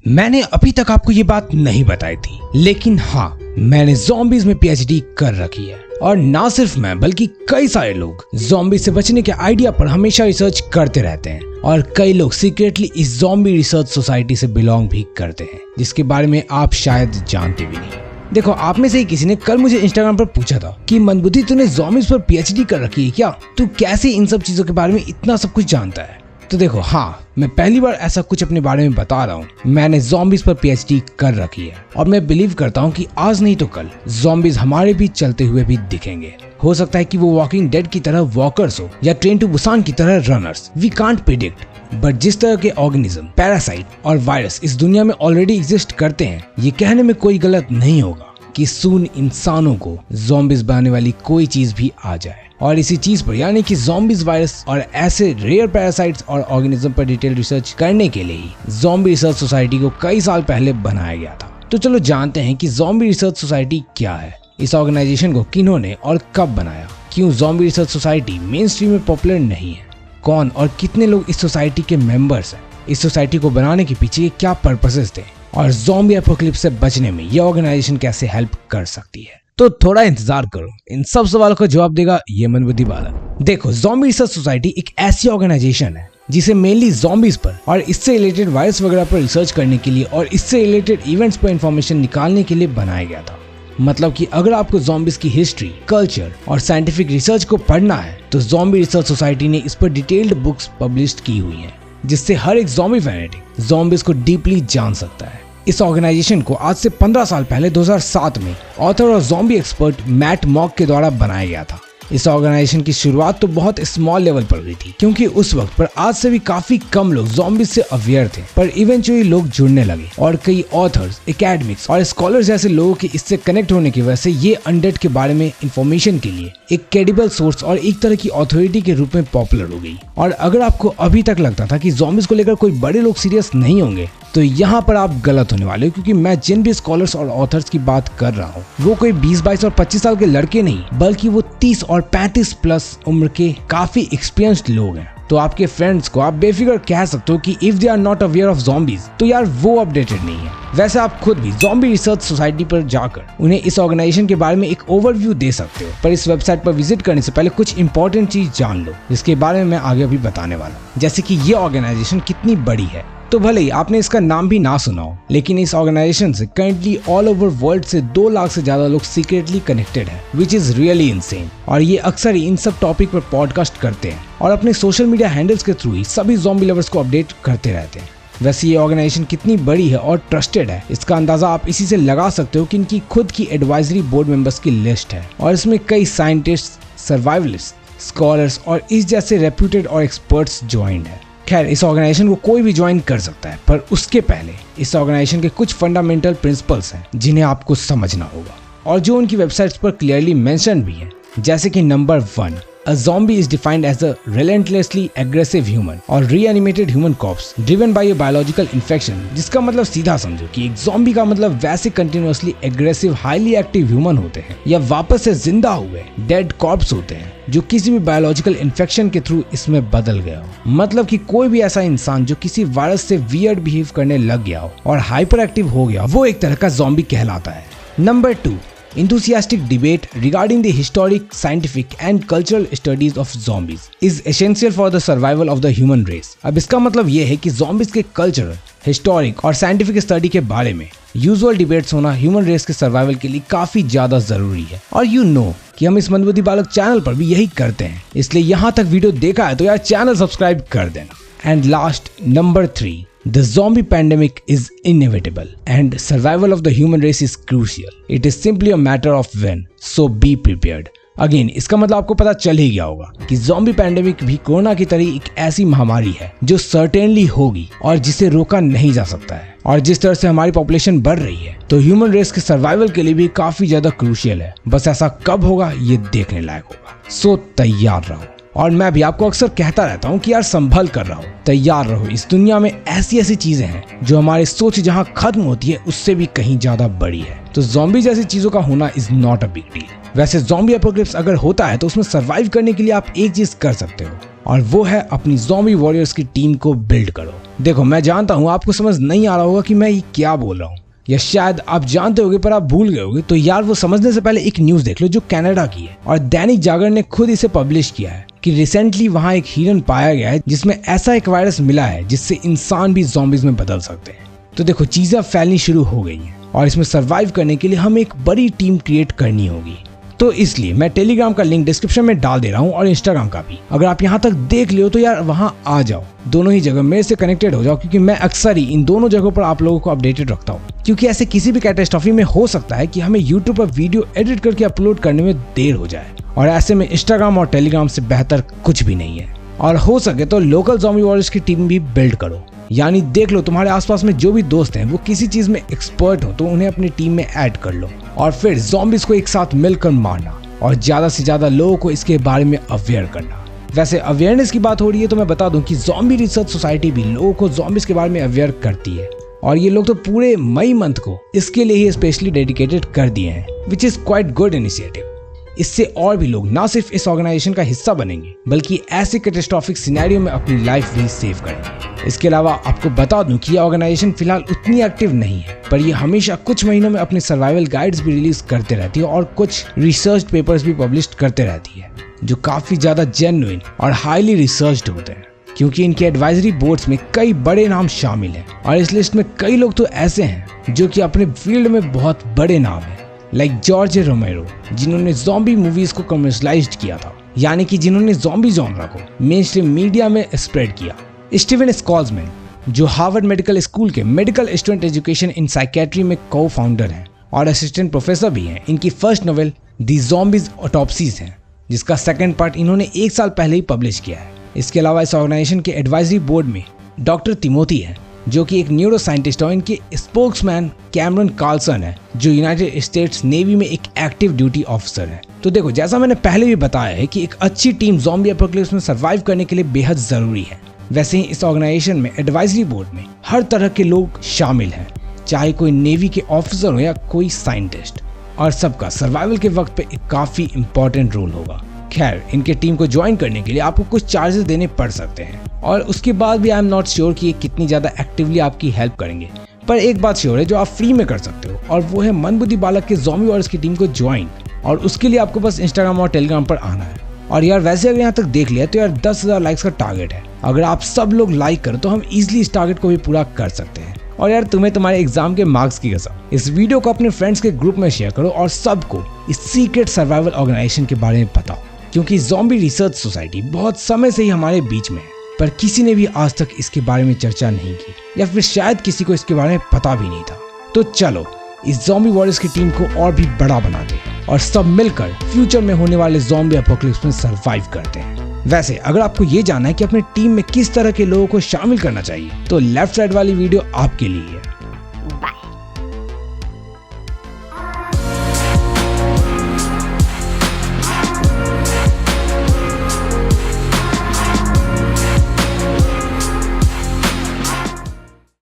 मैंने अभी तक आपको ये बात नहीं बताई थी, लेकिन हाँ, मैंने ज़ॉम्बीज़ में पीएचडी कर रखी है। और ना सिर्फ मैं बल्कि कई सारे लोग ज़ॉम्बी से बचने के आइडिया पर हमेशा रिसर्च करते रहते हैं। और कई लोग सीक्रेटली इस ज़ॉम्बी रिसर्च सोसाइटी से बिलोंग भी करते हैं, जिसके बारे में आप शायद जानते भी नहीं। देखो, आप में से ही किसी ने कल मुझे इंस्टाग्राम पर पूछा था कि मनबुद्धि, तूने ज़ॉम्बीज़ पर पीएचडी कर रखी है क्या? तू कैसे इन सब चीजों के बारे में इतना सब कुछ जानता है? तो देखो, हाँ, मैं पहली बार ऐसा कुछ अपने बारे में बता रहा हूँ। मैंने ज़ॉम्बीज़ पर पीएचडी कर रखी है और मैं बिलीव करता हूँ कि आज नहीं तो कल ज़ॉम्बीज़ हमारे बीच चलते हुए भी दिखेंगे। हो सकता है कि वो वॉकिंग डेड की तरह वॉकर्स हो या ट्रेन टू बुसान की तरह runners. We can't predict, but जिस तरह के ऑर्गेनिज्म, पैरासाइट और वायरस इस दुनिया में ऑलरेडी एग्जिस्ट करते हैं, ये कहने में कोई गलत नहीं होगा कि सून इंसानों को ज़ॉम्बीज़ बनाने वाली कोई चीज भी आ जाए। और इसी चीज पर यानी कि ज़ॉम्बीज़, वायरस और ऐसे रेयर पैरासाइट्स और ऑर्गेनिज्म पर डिटेल रिसर्च करने के लिए ही ज़ॉम्बी रिसर्च सोसाइटी को कई साल पहले बनाया गया था। तो चलो जानते हैं कि ज़ॉम्बी रिसर्च सोसाइटी क्या है, इस ऑर्गेनाइजेशन को किन्होंने और कब बनाया, क्यों zombie research society main stream में पॉपुलर नहीं है, कौन और कितने लोग इस सोसाइटी के मेंबर्स हैं, इस सोसाइटी को बनाने के पीछे क्या पर्पसेस थे, और ज़ॉम्बी एपोकलिप्स से बचने में यह ऑर्गेनाइजेशन कैसे हेल्प कर सकती है। तो थोड़ा इंतजार करो, इन सब सवालों का जवाब देगा ये मनबुद्धि बालक। देखो, ज़ॉम्बी रिसर्च सोसाइटी एक ऐसी ऑर्गेनाइजेशन है जिसे मेनली ज़ॉम्बीज़ पर और इससे रिलेटेड वायरस वगैरह पर रिसर्च करने के लिए और इससे रिलेटेड इवेंट्स पर इंफॉर्मेशन निकालने के लिए बनाया गया था। मतलब कि अगर आपको ज़ॉम्बीज़ की हिस्ट्री, कल्चर और साइंटिफिक रिसर्च को पढ़ना है तो ज़ॉम्बी रिसर्च सोसाइटी ने इस पर डिटेल्ड बुक्स पब्लिश की हुई हैं, जिससे हर एक ज़ॉम्बी फैनेटिक ज़ॉम्बीज़ को डीपली जान सकता है। इस ऑर्गेनाइजेशन को आज से 15 साल पहले 2007 में ऑथर और ज़ॉम्बी एक्सपर्ट मैट मॉक के द्वारा बनाया गया था। इस ऑर्गेनाइजेशन की शुरुआत तो बहुत स्मॉल लेवल पर हुई थी, क्योंकि उस वक्त पर आज से भी काफी कम लोग ज़ॉम्बीज़ से अवेयर थे, पर इवेंचुअली लोग जुड़ने लगे और कई ऑथर्स, एकेडमिक्स और स्कॉलर्स जैसे लोगों के इससे कनेक्ट होने की वजह से ये अनडेड के बारे में इंफॉर्मेशन के लिए एक क्रेडिबल सोर्स और एक तरह की अथॉरिटी के रूप में पॉपुलर हो गई। और अगर आपको अभी तक लगता था कि ज़ॉम्बीज़ को लेकर कोई बड़े लोग सीरियस नहीं होंगे, तो यहाँ पर आप गलत होने वाले हो, क्योंकि मैं जिन भी स्कॉलर्स और ऑथर्स की बात कर रहा हूँ वो कोई 20, 22 और 25 साल के लड़के नहीं, बल्कि वो 30 और 35 प्लस उम्र के काफी एक्सपीरियंस्ड लोग हैं। तो आपके फ्रेंड्स को आप बेफिक्र कह सकते हो कि if they are not aware of zombies, तो यार वो अपडेटेड नहीं है। वैसे आप खुद भी ज़ॉम्बी रिसर्च सोसाइटी पर जाकर उन्हें इस ऑर्गेनाइजेशन के बारे में एक ओवरव्यू दे सकते हो, पर इस वेबसाइट पर विजिट करने से पहले कुछ इंपॉर्टेंट चीज जान लो, जिसके बारे में मैं आगे अभी बताने वाला हूँ। जैसे कि ये ऑर्गेनाइजेशन कितनी बड़ी है। तो भले ही आपने इसका नाम भी ना सुना हो, लेकिन इस ऑर्गेनाइजेशन से करंटली ऑल ओवर वर्ल्ड से 2 लाख से ज्यादा लोग सीक्रेटली कनेक्टेड हैं, विच इज रियली इनसेन। और ये अक्सर ही इन सब टॉपिक पर पॉडकास्ट करते हैं और अपने सोशल मीडिया हैंडल्स के थ्रू ही सभी ज़ॉम्बी लवर्स को अपडेट करते रहते हैं। वैसे ये ऑर्गेनाइजेशन कितनी बड़ी है और ट्रस्टेड है, इसका अंदाजा आप इसी से लगा सकते हो कि इनकी खुद की एडवाइजरी बोर्ड मेंबर्स की लिस्ट है और इसमें कई साइंटिस्ट, सर्वाइवलिस्ट, स्कॉलर्स और इस जैसे रेप्यूटेड और एक्सपर्ट्स ज्वाइंड है। खैर, इस ऑर्गेनाइजेशन को कोई भी ज्वाइन कर सकता है, पर उसके पहले इस ऑर्गेनाइजेशन के कुछ फंडामेंटल प्रिंसिपल्स हैं जिन्हें आपको समझना होगा और जो उनकी वेबसाइट्स पर क्लियरली मेंशन भी है। जैसे कि number 1, A zombie is defined as a relentlessly aggressive human or reanimated human corpse driven by a biological infection, जिसका मतलब सीधा समझो कि एक ज़ॉम्बी का मतलब वैसे continuously aggressive, highly active human होते हैं या वापस से जिंदा हुए डेड कॉर्प्स होते हैं जो किसी भी बायोलॉजिकल इन्फेक्शन के थ्रू इसमें बदल गया हो। मतलब कि कोई भी ऐसा इंसान जो किसी वायरस से वियर्ड बिहेव करने लग गया हो और हाइपर एक्टिव हो गया, वो एक तरह का ज़ॉम्बी कहलाता है। Number 2, enthusiastic debate regarding the historic, scientific and cultural studies of zombies is essential for the survival of the human race। अब इसका मतलब ये है कि zombies के कल्चरल, हिस्टोरिक और साइंटिफिक स्टडी के बारे में यूजुअल डिबेट्स होना ह्यूमन रेस के सर्वाइवल के लिए काफी ज्यादा जरूरी है। और कि हम इस मनबुद्धि बालक चैनल पर भी यही करते हैं, इसलिए यहाँ तक वीडियो देखा है तो यार चैनल सब्सक्राइब कर देना। And last, number 3, The zombie pandemic is inevitable and survival of the human race is crucial. It is simply a matter of when, so be prepared. Again, इसका मतलब आपको पता चल ही गया होगा कि ज़ॉम्बी पैंडेमिक भी कोरोना की तरह एक ऐसी महामारी है जो सर्टेनली होगी और जिसे रोका नहीं जा सकता है। और जिस तरह से हमारी पॉपुलेशन बढ़ रही है तो ह्यूमन रेस के सर्वाइवल के लिए भी काफी ज्यादा क्रूशियल है। बस ऐसा कब होगा ये देखने लायक होगा। सो तैयार रहो। और मैं भी आपको अक्सर कहता रहता हूँ कि यार संभल कर रहो, तैयार रहो। इस दुनिया में ऐसी ऐसी चीजें हैं जो हमारी सोच जहाँ खत्म होती है उससे भी कहीं ज्यादा बड़ी है। तो ज़ॉम्बी जैसी चीजों का होना is not a big deal. वैसे ज़ॉम्बी एपोकलिप्स अगर होता है तो उसमें सर्वाइव करने के लिए आप एक चीज कर सकते हो, और वो है अपनी ज़ॉम्बी वॉरियर्स की टीम को बिल्ड करो। देखो मैं जानता हूँ आपको समझ नहीं आ रहा होगा कि मैं ये क्या बोल रहा हूँ, या शायद आप जानते होगे पर आप भूल गए होगे। तो यार वो समझने से पहले एक न्यूज़ देख लो जो कनाडा की है और दैनिक जागरण ने खुद इसे पब्लिश किया है कि रिसेंटली वहाँ एक हिरन पाया गया है जिसमें ऐसा एक वायरस मिला है जिससे इंसान भी ज़ॉम्बीज में बदल सकते हैं। तो देखो चीजें फैलनी शुरू हो गई हैं और इसमें सरवाइव करने के लिए हमें एक बड़ी टीम क्रिएट करनी होगी। तो इसलिए मैं टेलीग्राम का लिंक डिस्क्रिप्शन में डाल दे रहा हूँ और इंस्टाग्राम का भी। अगर आप यहाँ तक देख लियो तो यार वहाँ आ जाओ, दोनों ही जगह मेरे से कनेक्टेड हो जाओ, क्योंकि मैं अक्सर ही इन दोनों जगहों पर आप लोगों को अपडेटेड रखता हूँ। क्योंकि ऐसे किसी भी कैटास्ट्रॉफी में हो सकता है कि हमें यूट्यूब पर वीडियो एडिट करके अपलोड करने में देर हो जाए, और ऐसे में इंस्टाग्राम और टेलीग्राम से बेहतर कुछ भी नहीं है। और हो सके तो लोकल ज़ॉम्बी वॉरियर्स की टीम भी बिल्ड करो, यानी देख लो तुम्हारे आसपास में जो भी दोस्त हैं वो किसी चीज में एक्सपर्ट हो तो उन्हें अपनी टीम में ऐड कर लो और फिर ज़ॉम्बीज को एक साथ मिलकर मारना और ज्यादा से ज्यादा लोगों को इसके बारे में अवेयर करना। वैसे अवेयरनेस की बात हो रही है तो मैं बता दूं कि ज़ॉम्बी रिसर्च सोसाइटी भी लोगों को ज़ॉम्बीज के बारे में अवेयर करती है, और ये लोग तो पूरे मई मंथ को इसके लिए ही स्पेशली डेडिकेटेड कर दिए हैं, which is quite good initiative. इससे और भी लोग ना सिर्फ इस ऑर्गेनाइजेशन का हिस्सा बनेंगे बल्कि ऐसे कैटास्ट्रॉफिक सिनेरियो में अपनी लाइफ भी सेव करेंगे। इसके अलावा आपको बता दूं कि यह ऑर्गेनाइजेशन फिलहाल उतनी एक्टिव नहीं है, पर यह हमेशा कुछ महीनों में अपने सर्वाइवल गाइड्स भी रिलीज करते रहती है और कुछ रिसर्च पेपर्स भी पब्लिश करते रहती है जो काफी ज्यादा जेन्युइन और हाईली रिसर्च्ड होते हैं, क्योंकि इनके एडवाइजरी बोर्ड्स में कई बड़े नाम शामिल हैं और इस लिस्ट में कई लोग तो ऐसे हैं जो कि अपने फील्ड में बहुत बड़े नाम हैं, लाइक जॉर्ज रोमेरो, जिन्होंने ज़ॉम्बी मूवीज को कमर्शलाइज्ड किया था, यानी कि जिन्होंने ज़ॉम्बी जॉनरा को मेनस्ट्रीम मीडिया में स्प्रेड किया। स्टीवन स्कॉल्समैन, जो हार्वर्ड मेडिकल स्कूल के medical student education in psychiatry में को फाउंडर हैं और असिस्टेंट प्रोफेसर भी हैं। इनकी फर्स्ट नॉवेल दी ज़ॉम्बीज ऑटोप्सीज है, जिसका सेकंड पार्ट इन्होंने 1 साल पहले ही पब्लिश किया है। इसके अलावा इस ऑर्गेनाइजेशन के एडवाइजरी बोर्ड में डॉक्टर तिमोथी है, जो कि एक न्यूरो साइंटिस्ट और इनके स्पोक्समैन कैमरन कार्लसन है, जो यूनाइटेड स्टेट्स नेवी में एक एक्टिव ड्यूटी ऑफिसर है। तो देखो जैसा मैंने पहले भी बताया है कि एक अच्छी टीम ज़ॉम्बी एपोकलिप्स में सर्वाइव करने के लिए बेहद जरूरी है, वैसे ही इस ऑर्गेनाइजेशन में एडवाइजरी बोर्ड में हर तरह के लोग शामिल हैं, चाहे कोई नेवी के ऑफिसर हो या कोई साइंटिस्ट, और सबका सर्वाइवल के वक्त पे एक काफी इंपॉर्टेंट रोल होगा। खैर इनके टीम को ज्वाइन करने के लिए आपको कुछ चार्जेस देने पड़ सकते हैं और उसके बाद भी आई एम नॉट श्योर कि ये कितनी ज्यादा एक्टिवली आपकी हेल्प करेंगे, पर एक बात श्योर है जो आप फ्री में कर सकते हो, और वो है मंदबुद्धि बालक के ज़ॉम्बी वॉरियर्स की टीम को ज्वाइन, और उसके लिए आपको बस इंस्टाग्राम और टेलीग्राम पर आना है। और यार वैसे अगर यहाँ तक देख लिया तो यार 10,000 लाइक्स का टारगेट है, अगर आप सब लोग लाइक करो तो हम इजिली इस टारगेट को भी पूरा कर सकते हैं। और यार तुम्हें तुम्हारे एग्जाम के मार्क्स की कसम, इस वीडियो को अपने फ्रेंड्स के ग्रुप में शेयर करो और सबको इस सीक्रेट सर्वाइवल ऑर्गेनाइजेशन के बारे में बताओ, क्योंकि ज़ॉम्बी रिसर्च सोसाइटी बहुत समय से ही हमारे बीच में है, पर किसी ने भी आज तक इसके बारे में चर्चा नहीं की, या फिर शायद किसी को इसके बारे में पता भी नहीं था। तो चलो इस ज़ॉम्बी वॉरियर्स की टीम को और भी बड़ा बनाते हैं और सब मिलकर फ्यूचर में होने वाले ज़ॉम्बी एपोकलिप्स में सर्वाइव करते हैं। वैसे अगर आपको ये जानना है कि अपनी टीम में किस तरह के लोगों को शामिल करना चाहिए तो लेफ्ट साइड वाली वीडियो आपके लिए है।